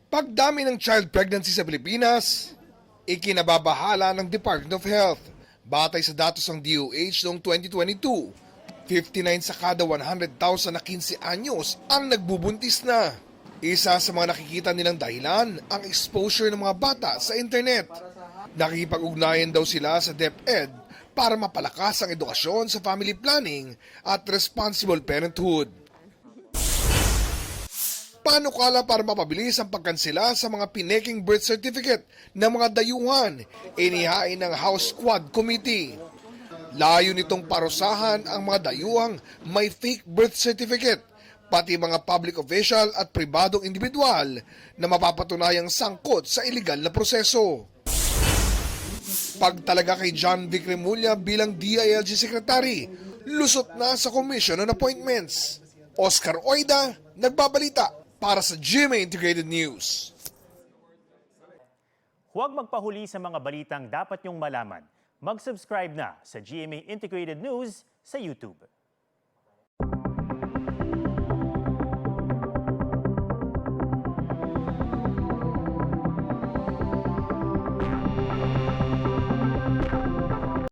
Pagdami ng child pregnancy sa Pilipinas, ikinababahala ng Department of Health. Batay sa datos ng DOH noong 2022, 59 sa kada 100,000 na 15 anyos ang nagbubuntis na. Isa sa mga nakikita nilang dahilan ang exposure ng mga bata sa internet. Nakikipag-ugnayan daw sila sa DepEd para mapalakas ang edukasyon sa family planning at responsible parenthood. Panukala para mapabilis ang pagkansela sa mga pineking birth certificate ng mga dayuhan, inihain ng House Quad Committee. Layo nitong parusahan ang mga dayuhang may fake birth certificate, pati mga public official at pribadong individual na mapapatunayang sangkot sa iligal na proseso. Pagtalaga kay John Vic Remulla bilang DILG Secretary, lusot na sa Commission on Appointments. Oscar Oida, nagbabalita para sa GMA Integrated News. Huwag magpahuli sa mga balitang dapat niyong malaman. Mag-subscribe na sa GMA Integrated News sa YouTube.